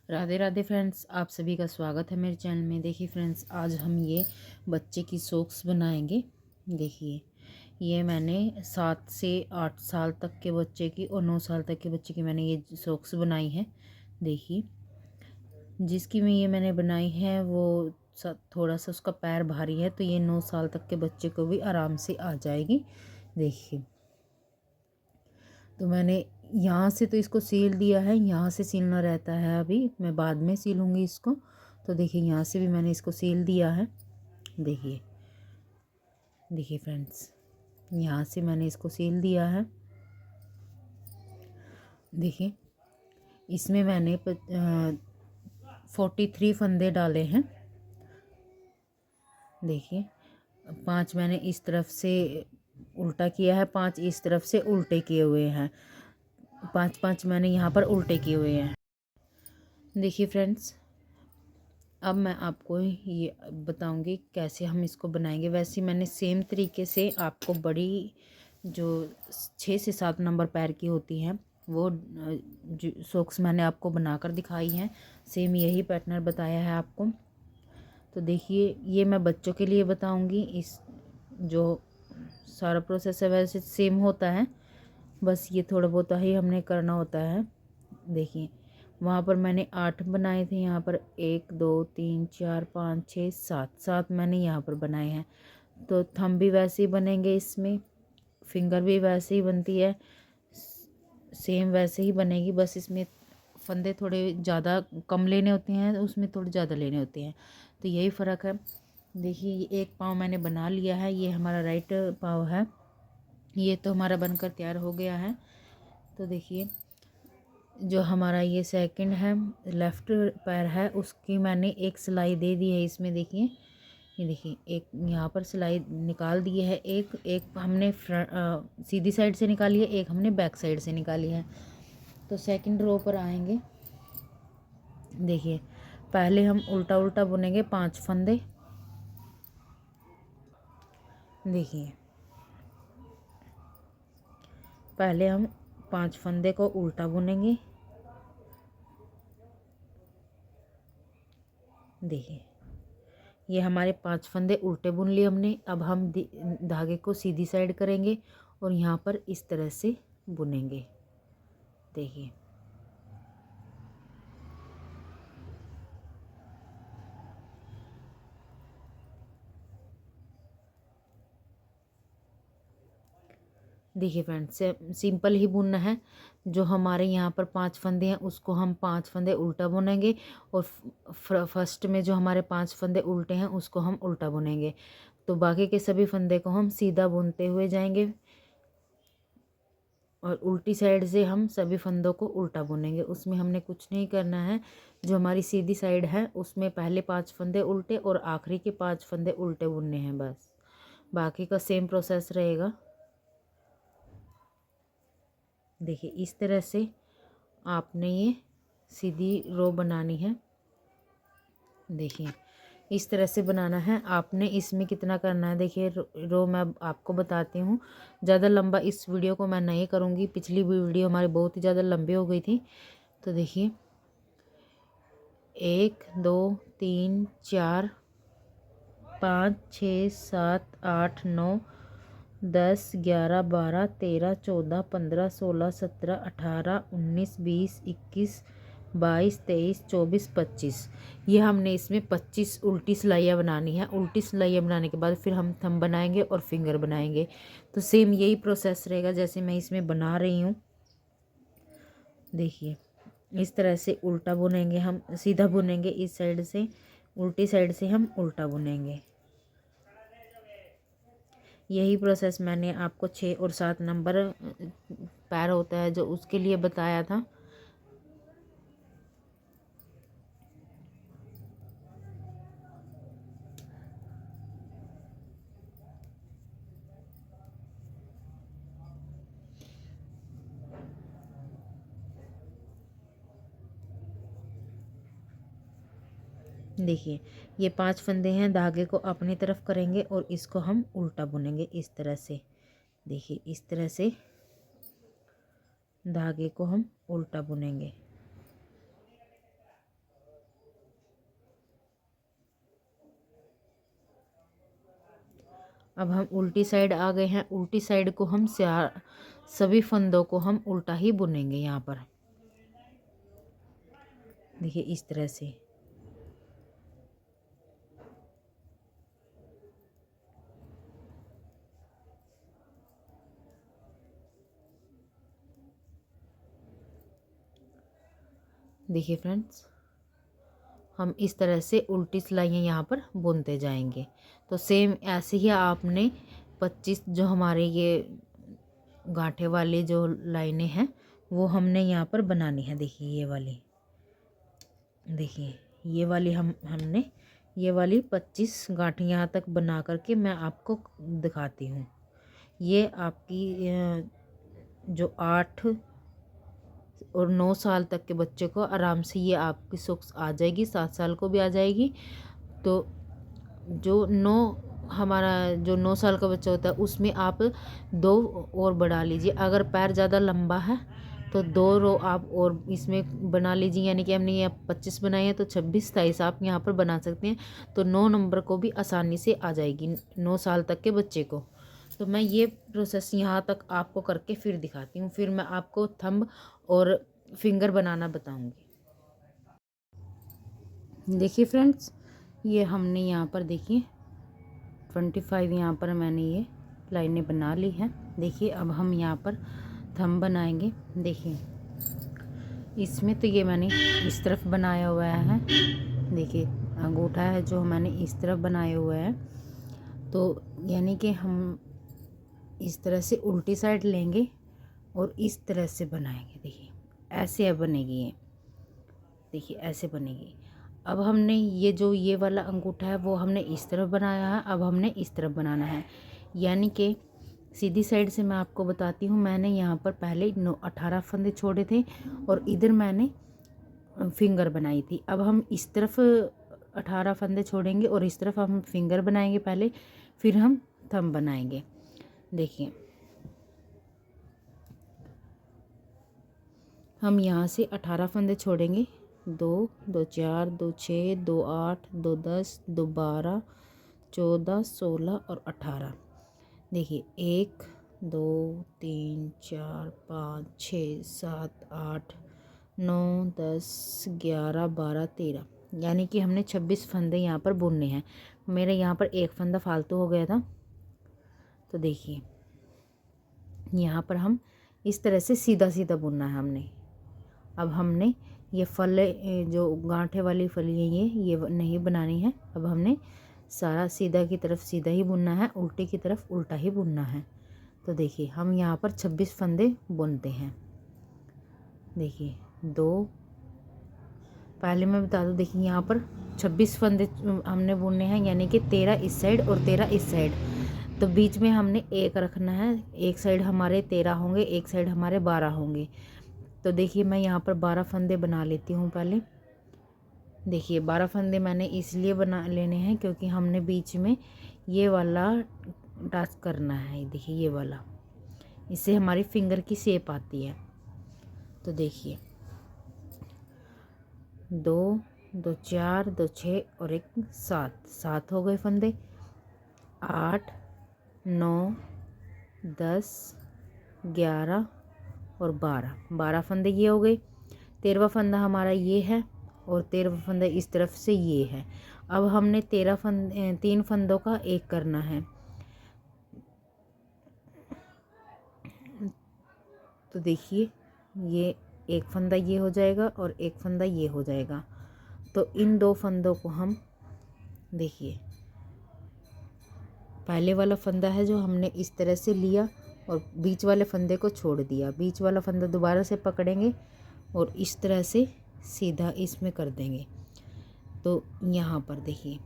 Radhe Radhe friends, आप सभी का स्वागत है मेरे चैनल में। देखिए फ्रेंड्स, आज हम ये बच्चे की सॉक्स बनाएंगे। देखिए, ये मैंने 7 से 8 साल तक के बच्चे की और 9 साल तक के बच्चे की मैंने ये सॉक्स बनाई है। देखिए, जिसकी मैंने बनाई है वो थोड़ा सा उसका पैर भारी है, तो ये 9 साल तक के बच्चे को भी आराम से आ जाएगी। देखिए, तो मैंने यहाँ से तो इसको सील दिया है, यहाँ से सीलना रहता है, अभी मैं बाद में सीलूँगी इसको। तो देखिए, यहाँ से भी मैंने इसको सील दिया है। देखिए देखिए फ्रेंड्स, यहाँ से मैंने इसको सील दिया है। देखिए, इसमें मैंने 43 फंदे डाले हैं। देखिए, 5 मैंने इस तरफ से उल्टा किया है, 5 इस तरफ से उल्टे किए हुए हैं, 5 मैंने यहाँ पर उल्टे किए हुए हैं। देखिए फ्रेंड्स, अब मैं आपको ये बताऊंगी कैसे हम इसको बनाएंगे। वैसे मैंने सेम तरीके से आपको बड़ी जो 6 से 7 नंबर पैर की होती हैं वो सॉक्स मैंने आपको बनाकर दिखाई हैं। सेम यही पैटर्न बताया है आपको। तो देखिए, ये मैं बच्चों के लिए बताऊंगी। इस जो सारा प्रोसेस है वैसे सेम होता है, बस ये थोड़ा बहुत ही हमने करना होता है। देखिए, वहाँ पर मैंने 8 बनाए थे, यहाँ पर 1 2 3 4 5 6 7 मैंने यहाँ पर बनाए हैं। तो थंब भी वैसे ही बनेंगे, इसमें फिंगर भी वैसे ही बनती है, सेम वैसे ही बनेगी। बस इसमें फंदे थोड़े ज़्यादा कम लेने होते हैं, उसमें थोड़े ज़्यादा लेने होते हैं, तो यही फ़र्क है। देखिए, ये एक पाँव मैंने बना लिया है, ये हमारा राइट पाँव है। ये तो हमारा बनकर तैयार हो गया है। तो देखिए, जो हमारा ये सेकंड है, लेफ़्ट पैर है, उसकी मैंने एक सिलाई दे दी है इसमें। देखिए, ये देखिए, एक यहाँ पर सिलाई निकाल दी है, एक हमने सीधी साइड से निकाली है, एक हमने बैक साइड से निकाली है। तो सेकंड रो पर आएंगे। देखिए, पहले हम उल्टा उल्टा बुनेंगे 5 फंदे। देखिए, पहले हम 5 फंदे को उल्टा बुनेंगे। देखिए, ये हमारे 5 फंदे उल्टे बुन लिए हमने। अब हम धागे को सीधी साइड करेंगे और यहाँ पर इस तरह से बुनेंगे। देखिए, देखिए फ्रेंड्स, सिंपल ही बुनना है। जो हमारे यहाँ पर 5 फंदे हैं उसको हम 5 फंदे उल्टा बुनेंगे, और फर्स्ट में जो हमारे 5 फंदे उल्टे हैं उसको हम उल्टा बुनेंगे। तो बाकी के सभी फंदे को हम सीधा बुनते हुए जाएंगे, और उल्टी साइड से हम सभी फंदों को उल्टा बुनेंगे। उसमें हमने कुछ नहीं करना है। जो हमारी सीधी साइड है उसमें पहले 5 फंदे उल्टे और आखिरी के 5 फंदे उल्टे बुनने हैं बस। बाकी का सेम प्रोसेस रहेगा। देखिए, इस तरह से आपने ये सीधी रो बनानी है। देखिए, इस तरह से बनाना है आपने। इसमें कितना करना है, देखिए रो मैं आपको बताती हूँ। ज़्यादा लंबा इस वीडियो को मैं नहीं करूँगी, पिछली वीडियो हमारी बहुत ही ज़्यादा लंबी हो गई थी। तो देखिए, 1 2 3 4 5 6 7 8 9 10 11 12 13 14 15 16 17 18 19 20 21 22 23 24 25। ये हमने इसमें 25 उल्टी सिलाइयाँ बनानी है। उल्टी सिलाइयाँ बनाने के बाद फिर हम थंब बनाएंगे और फिंगर बनाएंगे। तो सेम यही प्रोसेस रहेगा जैसे मैं इसमें बना रही हूँ। देखिए, इस तरह से उल्टा बुनेंगे, हम सीधा बुनेंगे इस साइड से, उल्टी साइड से हम उल्टा बुनेंगे। यही प्रोसेस मैंने आपको 6 और 7 नंबर पैर होता है जो उसके लिए बताया था। देखिए, ये 5 फंदे हैं, धागे को अपनी तरफ करेंगे और इसको हम उल्टा बुनेंगे इस तरह से। देखिए, इस तरह से धागे को हम उल्टा बुनेंगे। अब हम उल्टी साइड आ गए हैं। उल्टी साइड को हम सभी फंदों को हम उल्टा ही बुनेंगे। यहाँ पर देखिए इस तरह से। देखिए फ्रेंड्स, हम इस तरह से उल्टी सिलाइयाँ यहाँ पर बुनते जाएंगे। तो सेम ऐसे ही आपने 25 जो हमारे ये गांठे वाली जो लाइनें हैं वो हमने यहाँ पर बनानी है। देखिए ये वाली, देखिए ये वाली हमने ये वाली 25 गांठें यहाँ तक बना करके मैं आपको दिखाती हूँ। ये आपकी जो 8 और 9 साल तक के बच्चे को आराम से ये आपकी सॉक्स आ जाएगी, 7 साल को भी आ जाएगी। तो जो 9 साल का बच्चा होता है उसमें आप 2 और बढ़ा लीजिए। अगर पैर ज़्यादा लंबा है तो 2 रो आप और इसमें बना लीजिए। यानी कि हमने ये 25 बनाए हैं तो 26 27 आप यहाँ पर बना सकते हैं। तो 9 नंबर को भी आसानी से आ जाएगी 9 साल तक के बच्चे को। तो मैं ये प्रोसेस यहाँ तक आपको करके फिर दिखाती हूँ। फिर मैं आपको थंब और फिंगर बनाना बताऊँगी। देखिए फ्रेंड्स, ये हमने यहाँ पर देखिए 25 यहाँ पर मैंने ये लाइनें बना ली हैं। देखिए अब हम यहाँ पर थंब बनाएंगे। देखिए इसमें तो ये मैंने इस तरफ बनाया हुआ है। देखिए अंगूठा है जो मैंने इस तरफ बनाया हुआ है। तो यानी कि हम इस तरह से उल्टी साइड लेंगे और इस तरह से बनाएंगे। देखिए ऐसे अब बनेगी ये, देखिए ऐसे बनेगी। अब हमने ये वाला अंगूठा है वो हमने इस तरफ बनाया है, अब हमने इस तरफ बनाना है। यानी कि सीधी साइड से मैं आपको बताती हूँ। मैंने यहाँ पर पहले 18 फंदे छोड़े थे और इधर मैंने फिंगर बनाई थी। अब हम इस तरफ 18 फंदे छोड़ेंगे और इस तरफ हम फिंगर बनाएंगे पहले, फिर हम थंब बनाएंगे। देखिए हम यहाँ से 18 फंदे छोड़ेंगे। 2 2 4 2 6 2 8 2 10 2 12 14 16 और 18। देखिए 1 2 3 4 5 6 7 8 9 10 11 12 13, यानी कि हमने 26 फंदे यहाँ पर बुनने हैं। मेरे यहाँ पर एक फंदा फालतू हो गया था। तो देखिए यहाँ पर हम इस तरह से सीधा सीधा बुनना है हमने। अब हमने ये फले जो गांठे वाली फली है ये नहीं बनानी है। अब हमने सारा सीधा की तरफ सीधा ही बुनना है, उल्टे की तरफ उल्टा ही बुनना है। तो देखिए हम यहाँ पर 26 फंदे बुनते हैं। देखिए 2 पहले मैं बता दूँ, देखिए यहाँ पर 26 फंदे हमने बुनने हैं, यानी कि 13 इस साइड और 13 इस साइड। तो बीच में हमने एक रखना है। एक साइड हमारे 13 होंगे, एक साइड हमारे 12 होंगे। तो देखिए मैं यहाँ पर 12 फंदे बना लेती हूँ पहले। देखिए 12 फंदे मैंने इसलिए बना लेने हैं क्योंकि हमने बीच में ये वाला टच करना है। देखिए ये वाला, इससे हमारी फिंगर की शेप आती है। तो देखिए 2 2 4 2 6 और 1 7 हो गए फंदे। 8 9 10 11 और 12 फंदे ये हो गए। 13वां फंदा हमारा ये है और 13वां फंदा इस तरफ से ये है। अब हमने 3 फंदों का एक करना है। तो देखिए ये एक फंदा ये हो जाएगा और एक फंदा ये हो जाएगा। तो इन 2 फंदों को हम देखिए, पहले वाला फंदा है जो हमने इस तरह से लिया और बीच वाले फंदे को छोड़ दिया। बीच वाला फंदा दोबारा से पकड़ेंगे और इस तरह से सीधा इसमें कर देंगे। तो यहाँ पर देखिए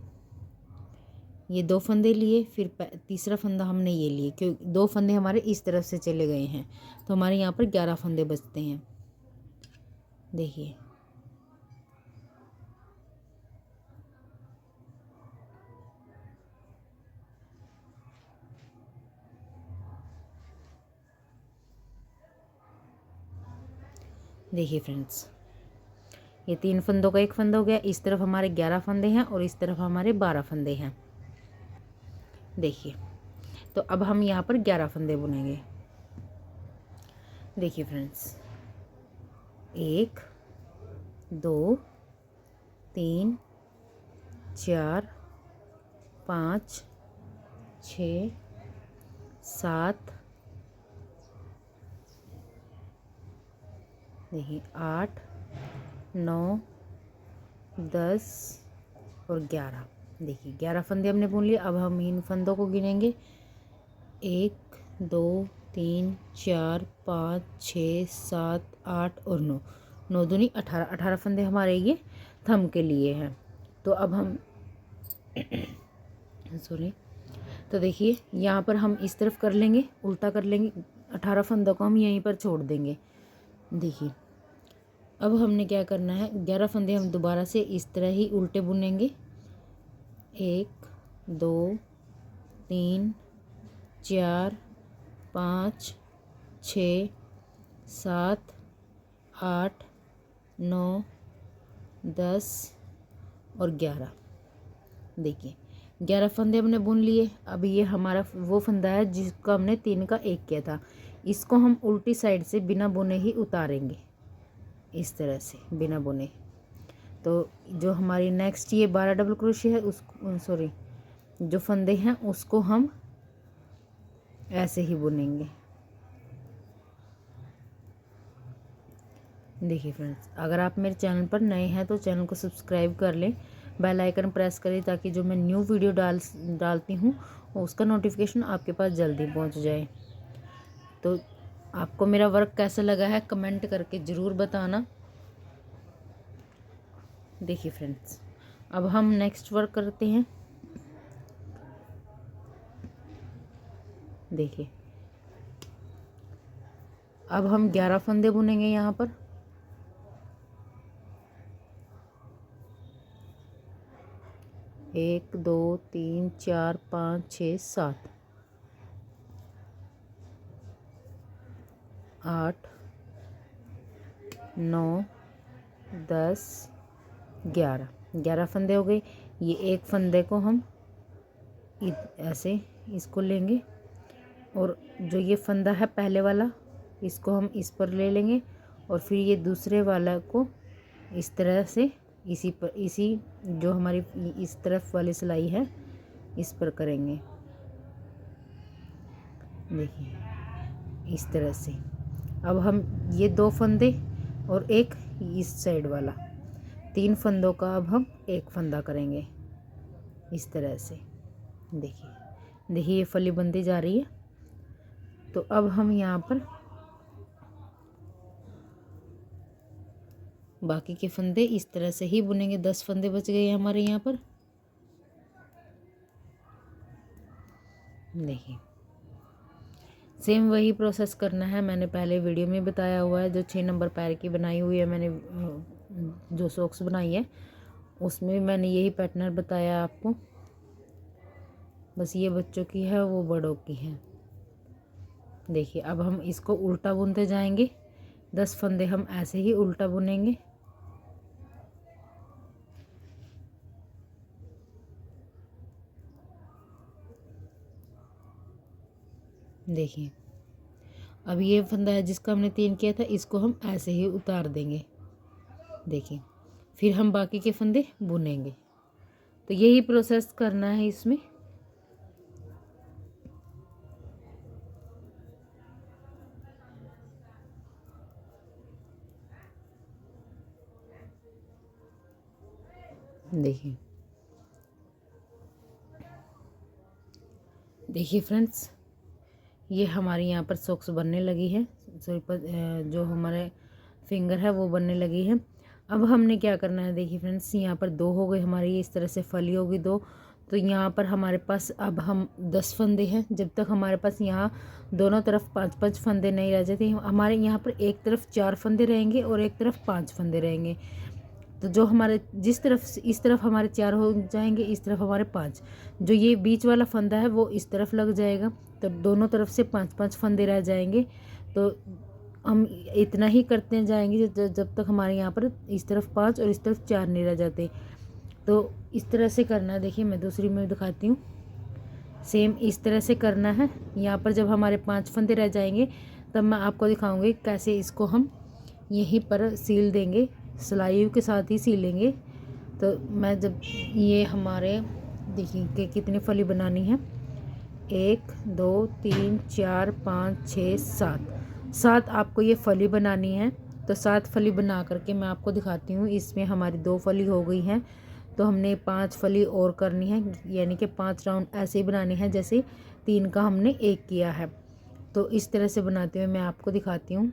ये 2 फंदे लिए, फिर तीसरा फंदा हमने ये लिए क्योंकि 2 फंदे हमारे इस तरफ से चले गए हैं। तो हमारे यहाँ पर 11 फंदे बचते हैं। देखिए देखिए फ्रेंड्स, ये 3 फंदों का एक फंदा हो गया। इस तरफ हमारे 11 फंदे हैं और इस तरफ हमारे 12 फंदे हैं। देखिए तो अब हम यहाँ पर 11 फंदे बुनेंगे। देखिए फ्रेंड्स, 1 2 3 4 5 6 7, देखिए 8 9 10 और 11। देखिए 11 फंदे हमने बुन लिए। अब हम इन फंदों को गिनेंगे, 1 2 3 4 5 6 7 8 और 9। 9 दूनी 18। 18 फंदे हमारे ये थंब के लिए हैं। तो अब हम सॉरी, तो देखिए यहाँ पर हम इस तरफ कर लेंगे, उल्टा कर लेंगे। 18 फंदों को हम यहीं पर छोड़ देंगे। देखिए अब हमने क्या करना है, 11 फंदे हम दोबारा से इस तरह ही उल्टे बुनेंगे। 1 2 3 4 5 6 7 8 9 10 और 11। देखिए 11 फंदे हमने बुन लिए। अब ये हमारा वो फंदा है जिसका हमने 3 का 1 किया था। इसको हम उल्टी साइड से बिना बुने ही उतारेंगे, इस तरह से बिना बुने। तो जो हमारी नेक्स्ट ये 12 डबल क्रोशिया है, उसको सॉरी जो फंदे हैं उसको हम ऐसे ही बुनेंगे। देखिए फ्रेंड्स, अगर आप मेरे चैनल पर नए हैं तो चैनल को सब्सक्राइब कर लें, बेल आइकन प्रेस करें ताकि जो मैं न्यू वीडियो डालती हूँ उसका नोटिफिकेशन आपके पास जल्दी पहुँच जाए। तो आपको मेरा वर्क कैसा लगा है कमेंट करके ज़रूर बताना। देखिए फ्रेंड्स, अब हम नेक्स्ट वर्क करते हैं। देखिए अब हम 11 फंदे बुनेंगे यहाँ पर। एक 2 3 4 5 6 7 8 9 10 11। 11 फंदे हो गए। ये एक फंदे को हम ऐसे इसको लेंगे और जो ये फंदा है पहले वाला इसको हम इस पर ले लेंगे और फिर ये दूसरे वाला को इस तरह से इसी जो हमारी इस तरफ वाली सिलाई है इस पर करेंगे। देखिए इस तरह से। अब हम ये 2 फंदे और एक इस साइड वाला, 3 फंदों का अब हम एक फंदा करेंगे इस तरह से। देखिए ये फली बनती जा रही है। तो अब हम यहाँ पर बाकी के फंदे इस तरह से ही बुनेंगे। 10 फंदे बच गए हमारे यहाँ पर। देखिए सेम वही प्रोसेस करना है, मैंने पहले वीडियो में बताया हुआ है। जो 6 नंबर पैर की बनाई हुई है मैंने, जो सॉक्स बनाई है उसमें मैंने यही पैटर्न बताया आपको। बस ये बच्चों की है, वो बड़ों की है। देखिए अब हम इसको उल्टा बुनते जाएंगे। 10 फंदे हम ऐसे ही उल्टा बुनेंगे। देखिए अब ये फंदा है जिसका हमने 3 किया था, इसको हम ऐसे ही उतार देंगे। देखिए फिर हम बाकी के फंदे बुनेंगे। तो यही प्रोसेस करना है इसमें। देखिए फ्रेंड्स, ये हमारी यहाँ पर सॉक्स बनने लगी है। जो हमारे फिंगर है वो बनने लगी है। अब हमने क्या करना है, देखिए फ्रेंड्स, यहाँ पर 2 हो गए हमारी, इस तरह से फली होगी 2। तो यहाँ पर हमारे पास अब हम 10 फंदे हैं। जब तक हमारे पास यहाँ दोनों तरफ 5-5 फंदे नहीं रह जाते, हमारे यहाँ पर एक तरफ 4 फंदे रहेंगे और एक तरफ 5 फंदे रहेंगे। तो जो हमारे जिस तरफ इस तरफ हमारे 4 हो जाएंगे, इस तरफ हमारे 5। जो ये बीच वाला फंदा है वो इस तरफ लग जाएगा, तो दोनों तरफ से 5-5 फंदे रह जाएंगे। तो हम इतना ही करते जाएंगे जब तक हमारे यहाँ पर इस तरफ 5 और इस तरफ 4 नहीं रह जाते। तो इस तरह से करना है। देखिए मैं दूसरी में दिखाती हूँ। सेम इस तरह से करना है। यहाँ पर जब हमारे 5 फंदे रह जाएंगे तब मैं आपको दिखाऊंगी कैसे इसको हम यहीं पर सील देंगे, सिलाई के साथ ही सीलेंगे। तो मैं जब ये हमारे देखिए कि कितनी फली बनानी है, 1 2 3 4 5 6 7 आपको ये फली बनानी है। तो 7 फली बना करके मैं आपको दिखाती हूँ। इसमें हमारी 2 फली हो गई हैं, तो हमने 5 फली और करनी है, यानी कि 5 राउंड ऐसे ही बनानी है जैसे 3 का हमने 1 किया है। तो इस तरह से बनाते हुए मैं आपको दिखाती हूँ।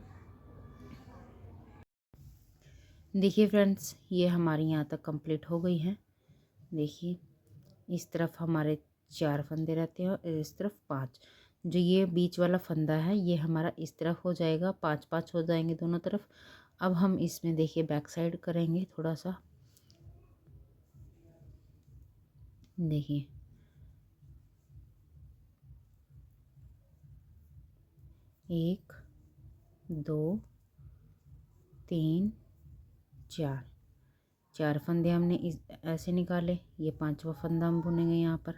देखिए फ्रेंड्स, ये हमारी यहाँ तक कंप्लीट हो गई है। देखिए इस तरफ हमारे 4 फंदे रहते हैं और इस तरफ 5। जो ये बीच वाला फंदा है ये हमारा इस तरफ हो जाएगा, 5-5 हो जाएंगे दोनों तरफ। अब हम इसमें देखिए बैक साइड करेंगे थोड़ा सा। देखिए 1 2 3 4 फंदे हमने इस ऐसे निकाले। ये 5वां फंदा हम बुनेंगे यहाँ पर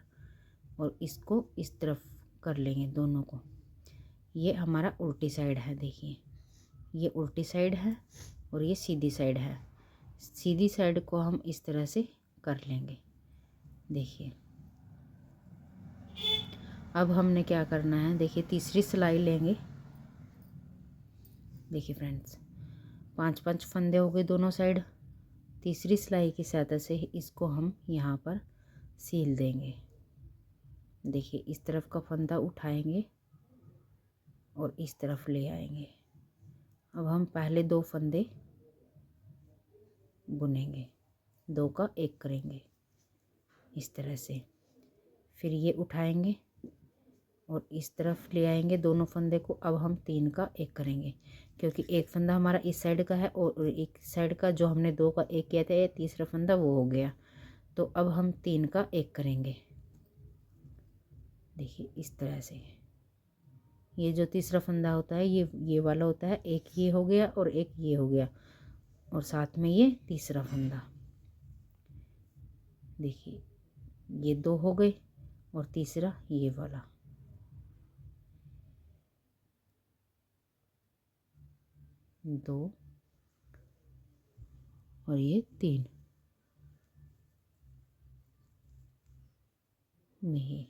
और इसको इस तरफ कर लेंगे दोनों को। ये हमारा उल्टी साइड है। देखिए ये उल्टी साइड है और ये सीधी साइड है। सीधी साइड को हम इस तरह से कर लेंगे। देखिए अब हमने क्या करना है, देखिए तीसरी सिलाई लेंगे। देखिए फ्रेंड्स 5-5 फंदे हो गए दोनों साइड। तीसरी सिलाई की सहायता से इसको हम यहाँ पर सील देंगे। देखिए इस तरफ का फंदा उठाएंगे और इस तरफ ले आएंगे। अब हम पहले 2 फंदे बुनेंगे, 2 का 1 करेंगे इस तरह से। फिर ये उठाएंगे और इस तरफ ले आएंगे दोनों फंदे को। अब हम 3 का 1 करेंगे, क्योंकि एक फंदा हमारा इस साइड का है और एक साइड का जो हमने 2 का 1 किया था, ये तीसरा फंदा वो हो गया। तो अब हम 3 का 1 करेंगे। देखिए इस तरह से ये जो तीसरा फंदा होता है ये वाला होता है। एक ये हो गया और एक ये हो गया और साथ में ये तीसरा फंदा। देखिए ये 2 हो गए और तीसरा ये वाला। 2 और ये 3 नहीं।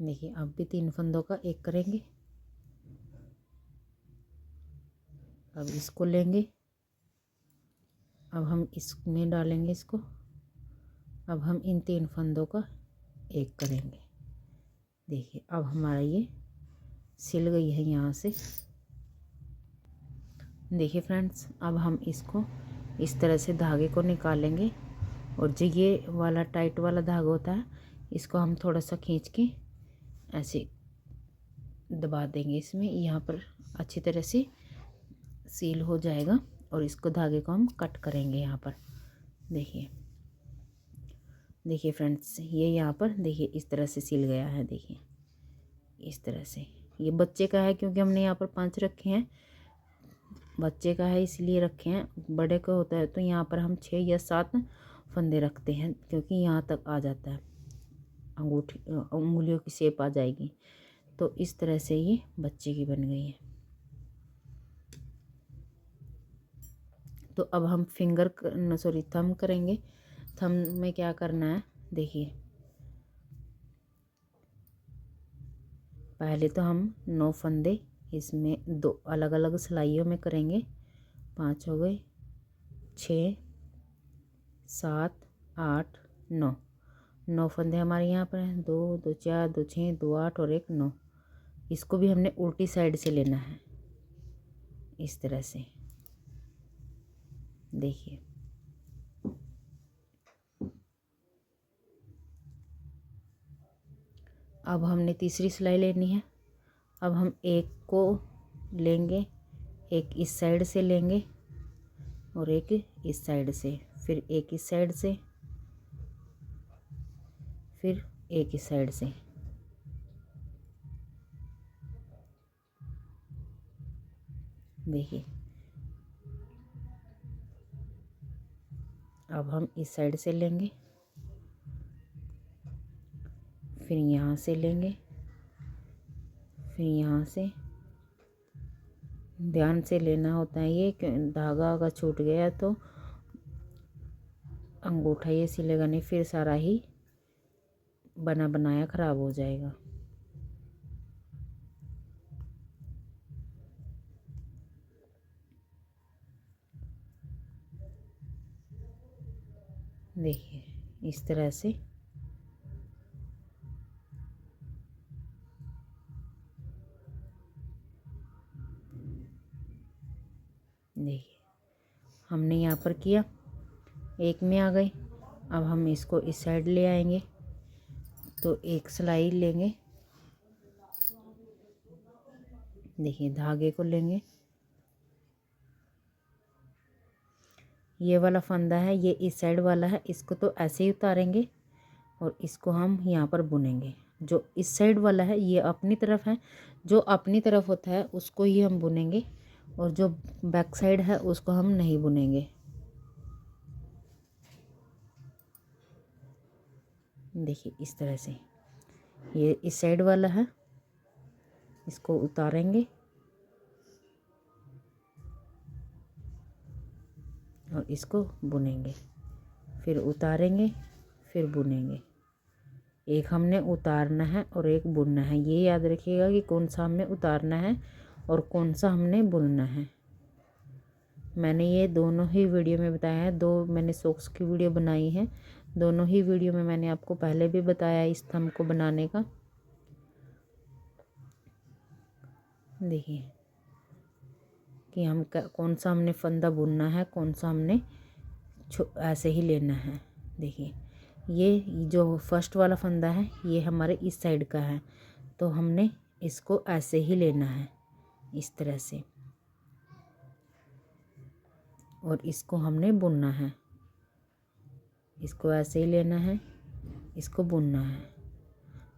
देखिए अब भी 3 फंदों का 1 करेंगे। अब इसको लेंगे, अब हम इसमें डालेंगे इसको। अब हम इन 3 फंदों का 1 करेंगे। देखिए अब हमारा ये सिल गई है यहाँ से। देखिए फ्रेंड्स अब हम इसको इस तरह से धागे को निकालेंगे और जो ये वाला टाइट वाला धागा होता है इसको हम थोड़ा सा खींच के ऐसे दबा देंगे इसमें। यहाँ पर अच्छी तरह से सील हो जाएगा और इसको धागे को हम कट करेंगे यहाँ पर। देखिए देखिए फ्रेंड्स ये यहाँ पर देखिए इस तरह से सिल गया है। देखिए इस तरह से। ये बच्चे का है क्योंकि हमने यहाँ पर 5 रखे हैं, बच्चे का है इसलिए रखे हैं। बड़े का होता है तो यहाँ पर हम 6 या 7 फंदे रखते हैं, क्योंकि यहाँ तक आ जाता है, अंगूठी उंगलियों की शेप आ जाएगी। तो इस तरह से ये बच्चे की बन गई है। तो अब हम थंब करेंगे। थंब में क्या करना है, देखिए पहले तो हम 9 फंदे इसमें 2 अलग अलग सिलाइयों में करेंगे। 5 हो गए, 6 7 8 9 फंदे हमारे यहाँ पर हैं। 2 2 4 2 6 2 8 और 1 9। इसको भी हमने उल्टी साइड से लेना है इस तरह से। देखिए अब हमने तीसरी सिलाई लेनी है। अब हम एक को लेंगे, एक इस साइड से लेंगे और एक इस साइड से, फिर एक इस साइड से, फिर एक इस साइड से। देखिए अब हम इस साइड से लेंगे, फिर यहाँ से लेंगे, फिर यहाँ से। ध्यान से लेना होता है ये, धागा अगर छूट गया तो अंगूठा ये सिलेगा नहीं, फिर सारा ही बना बनाया ख़राब हो जाएगा। देखिए इस तरह से देखिए हमने यहाँ पर किया, एक में आ गई। अब हम इसको इस साइड ले आएंगे तो एक सिलाई लेंगे। देखिए धागे को लेंगे, ये वाला फंदा है ये इस साइड वाला है, इसको तो ऐसे ही उतारेंगे और इसको हम यहाँ पर बुनेंगे। जो इस साइड वाला है ये अपनी तरफ है, जो अपनी तरफ होता है उसको ही हम बुनेंगे, और जो बैक साइड है उसको हम नहीं बुनेंगे। देखिए इस तरह से ये इस साइड वाला है, इसको उतारेंगे और इसको बुनेंगे, फिर उतारेंगे, फिर बुनेंगे। एक हमने उतारना है और एक बुनना है, ये याद रखिएगा कि कौन सा हमें उतारना है और कौन सा हमने बुनना है। मैंने ये दोनों ही वीडियो में बताया है, दो मैंने सॉक्स की वीडियो बनाई है, दोनों ही वीडियो में मैंने आपको पहले भी बताया इस थंब को बनाने का। देखिए कि हम कौन सा हमने फंदा बुनना है, कौन सा हमने ऐसे ही लेना है। देखिए ये जो फर्स्ट वाला फंदा है ये हमारे इस साइड का है, तो हमने इसको ऐसे ही लेना है इस तरह से, और इसको हमने बुनना है, इसको ऐसे ही लेना है, इसको बुनना है।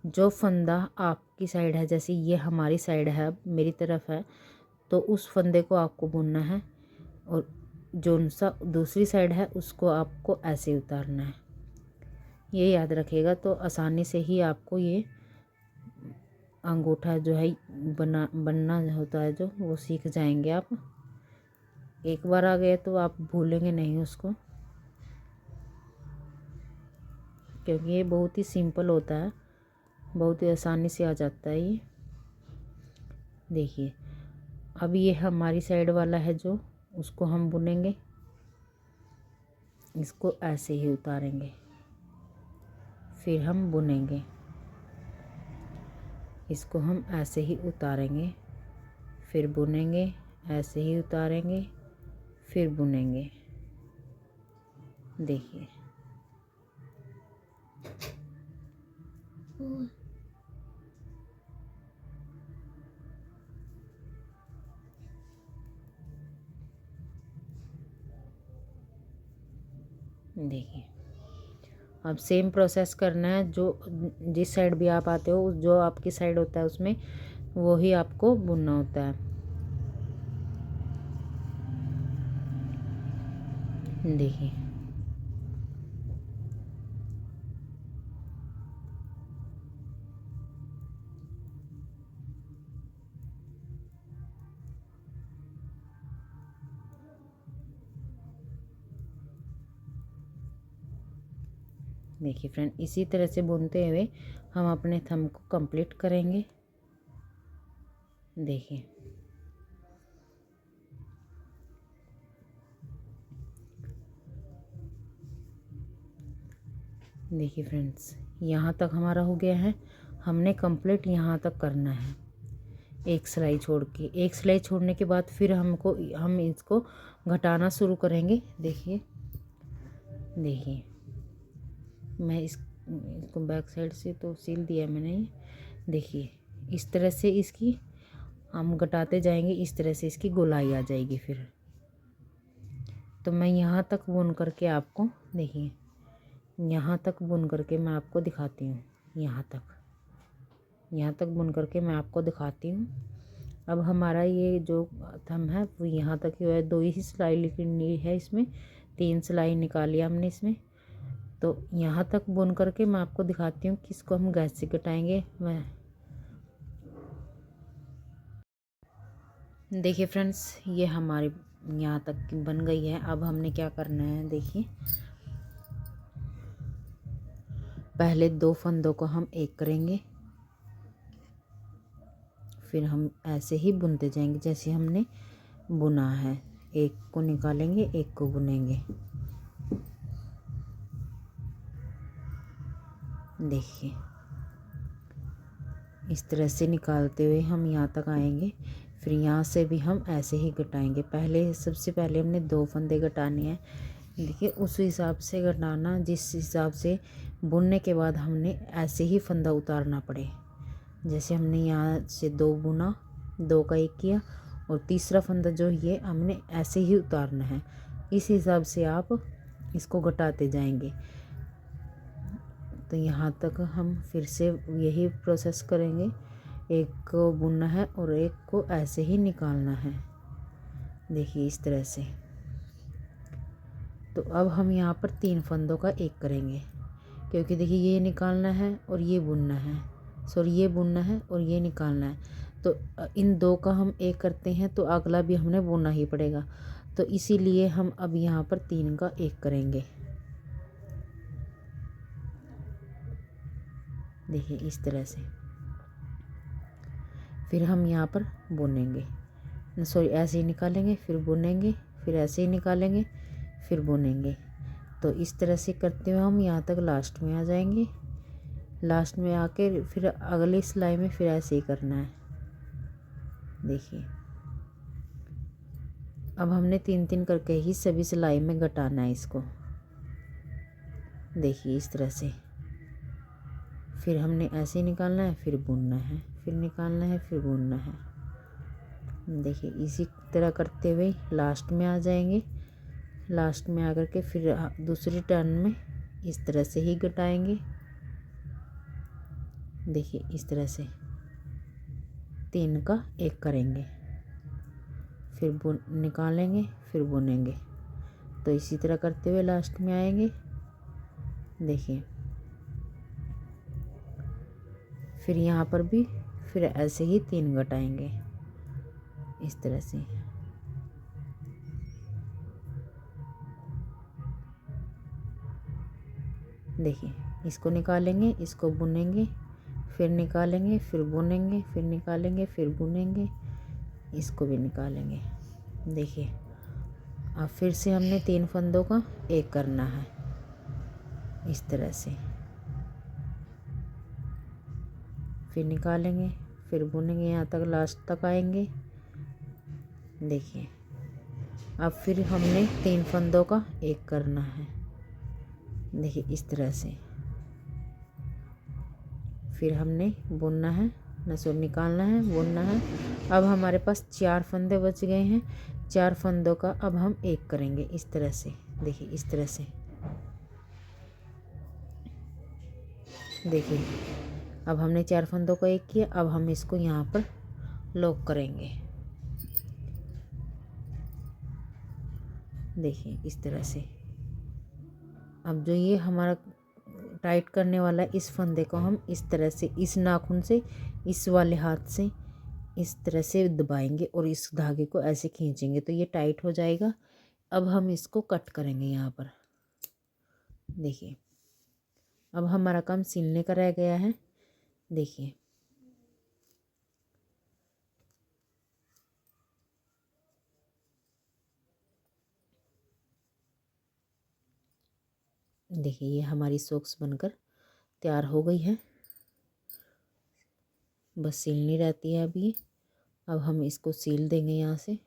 जो फंदा आपकी साइड है, जैसे ये हमारी साइड है, मेरी तरफ है, तो उस फंदे को आपको बुनना है, और जो सा दूसरी साइड है उसको आपको ऐसे उतारना है। ये याद रखिएगा तो आसानी से ही आपको ये अंगूठा जो है बनना होता है जो, वो सीख जाएंगे आप। एक बार आ गए तो आप भूलेंगे नहीं उसको, क्योंकि ये बहुत ही सिंपल होता है, बहुत ही आसानी से आ जाता है ये। देखिए अब ये हमारी साइड वाला है जो, उसको हम बुनेंगे, इसको ऐसे ही उतारेंगे, फिर हम बुनेंगे, इसको हम ऐसे ही उतारेंगे, फिर बुनेंगे, ऐसे ही उतारेंगे, फिर बुनेंगे। देखिए देखिए अब सेम प्रोसेस करना है, जो जिस साइड भी आप आते हो, जो आपकी साइड होता है उसमें वो ही आपको बुनना होता है। देखिए देखिए फ्रेंड, इसी तरह से बुनते हुए हम अपने थंब को कंप्लीट करेंगे। देखिए देखिए फ्रेंड्स, यहाँ तक हमारा हो गया है, हमने कंप्लीट यहाँ तक करना है। एक सिलाई छोड़ के, एक सिलाई छोड़ने के बाद फिर हम इसको घटाना शुरू करेंगे। देखिए देखिए मैं इसको बैक साइड से तो सिल दिया मैंने। देखिए इस तरह से इसकी हम घटाते जाएंगे, इस तरह से इसकी गोलाई आ जाएगी। फिर तो मैं यहाँ तक बुन करके आपको, देखिए यहाँ तक बुन करके मैं आपको दिखाती हूँ, यहाँ तक बुन करके मैं आपको दिखाती हूँ। अब हमारा ये जो थंब है वो यहाँ तक ही है, 2 ही सिलाई लिखनी है इसमें, 3 सिलाई निकाली हमने इसमें। तो यहाँ तक बुन करके मैं आपको दिखाती हूँ कि इसको हम गैस से कटाएंगे। मैं देखिए फ्रेंड्स, ये हमारे यहाँ तक की बन गई है। अब हमने क्या करना है, देखिए पहले 2 फंदों को हम एक करेंगे, फिर हम ऐसे ही बुनते जाएंगे जैसे हमने बुना है। एक को निकालेंगे, एक को बुनेंगे। देखिए इस तरह से निकालते हुए हम यहाँ तक आएंगे। फिर यहाँ से भी हम ऐसे ही घटाएंगे। सबसे पहले हमने 2 फंदे घटाने हैं। देखिए उस हिसाब से घटाना जिस हिसाब से बुनने के बाद हमने ऐसे ही फंदा उतारना पड़े। जैसे हमने यहाँ से 2 बुना, 2 का 1 किया, और तीसरा फंदा जो ये हमने ऐसे ही उतारना है। इस हिसाब से आप इसको घटाते जाएंगे। तो यहाँ तक हम फिर से यही प्रोसेस करेंगे। एक को बुनना है और एक को ऐसे ही निकालना है। देखिए इस तरह से। तो अब हम यहाँ पर 3 फंदों का एक करेंगे, क्योंकि देखिए ये निकालना है और ये बुनना है, सॉरी ये बुनना है और ये निकालना है। तो इन 2 का हम एक करते हैं तो अगला भी हमने बुनना ही पड़ेगा। तो इसीलिए हम अब यहाँ पर 3 का एक करेंगे। देखिए इस तरह से। फिर हम यहाँ पर बुनेंगे, सॉरी ऐसे ही निकालेंगे, फिर बुनेंगे, फिर ऐसे ही निकालेंगे, फिर बुनेंगे। तो इस तरह से करते हुए हम यहाँ तक लास्ट में आ जाएंगे। लास्ट में आके फिर अगली सिलाई में फिर ऐसे ही करना है। देखिए अब हमने 3-3 करके ही सभी सिलाई में घटाना है इसको। देखिए इस तरह से। फिर हमने ऐसे ही निकालना है, फिर बुनना है, फिर निकालना है, फिर बुनना है। देखिए इसी तरह करते हुए लास्ट में आ जाएंगे। लास्ट में आकर के फिर दूसरी टर्न में इस तरह से ही घटाएंगे। देखिए इस तरह से 3 का एक करेंगे, फिर निकालेंगे, फिर बुनेंगे। तो इसी तरह करते हुए लास्ट में आएंगे। देखिए फिर यहाँ पर भी फिर ऐसे ही 3 घटाएंगे इस तरह से। देखिए इसको निकालेंगे, इसको बुनेंगे, फिर निकालेंगे, फिर बुनेंगे, फिर निकालेंगे, फिर बुनेंगे, इसको भी निकालेंगे। देखिए अब फिर से हमने 3 फंदों का एक करना है इस तरह से। फिर निकालेंगे, फिर बुनेंगे, यहाँ तक लास्ट तक आएंगे। देखिए अब फिर हमने 3 फंदों का एक करना है। देखिए इस तरह से। फिर हमने बुनना है, नसों निकालना है, बुनना है। अब हमारे पास 4 फंदे बच गए हैं। 4 फंदों का अब हम एक करेंगे इस तरह से। देखिए इस तरह से। देखिए अब हमने 4 फंदों का एक किया। अब हम इसको यहाँ पर लॉक करेंगे। देखिए इस तरह से। अब जो ये हमारा टाइट करने वाला है, इस फंदे को हम इस तरह से, इस नाखून से, इस वाले हाथ से इस तरह से दबाएंगे और इस धागे को ऐसे खींचेंगे तो ये टाइट हो जाएगा। अब हम इसको कट करेंगे यहाँ पर। देखिए अब हमारा काम सिलने का रह गया है। देखिए देखिए ये हमारी सॉक्स बनकर तैयार हो गई है। बस सिलनी रहती है अभी। अब हम इसको सील देंगे यहाँ से।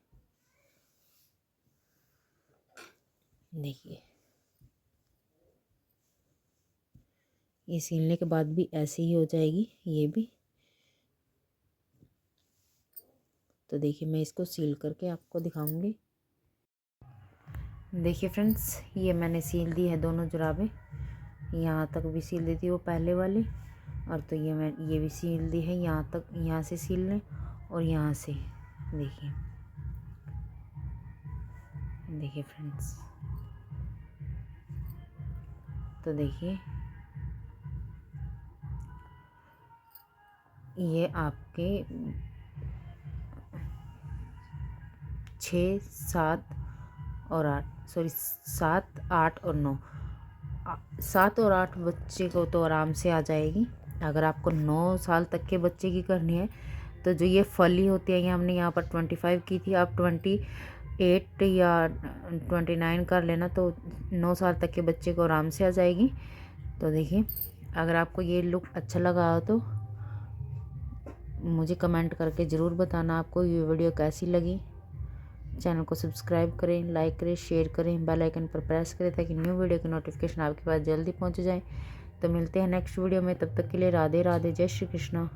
देखिए ये सीलने के बाद भी ऐसे ही हो जाएगी ये भी। तो देखिए मैं इसको सील करके आपको दिखाऊंगी। देखिए फ्रेंड्स, ये मैंने सील दी है दोनों जुराबें। यहाँ तक भी सील दी थी वो पहले वाली, और तो ये भी सील दी है यहाँ तक, यहाँ से सील लें और यहाँ से देखिए, देखिए फ्रेंड्स, तो देखिए ये आपके 6, 7 और 8, सॉरी 7, 8 और 9, 7 और 8 बच्चे को तो आराम से आ जाएगी। अगर आपको 9 साल तक के बच्चे की करनी है तो जो ये फली होती है, ये हमने यहाँ पर 25 की थी, आप 28 या 29 कर लेना, तो 9 साल तक के बच्चे को आराम से आ जाएगी। तो देखिए, अगर आपको ये लुक अच्छा लगा हो तो मुझे कमेंट करके ज़रूर बताना आपको ये वीडियो कैसी लगी। चैनल को सब्सक्राइब करें, लाइक करें, शेयर करें, बेल आइकन पर प्रेस करें ताकि न्यू वीडियो की नोटिफिकेशन आपके पास जल्दी पहुंच जाए। तो मिलते हैं नेक्स्ट वीडियो में, तब तक के लिए राधे राधे, जय श्री कृष्णा।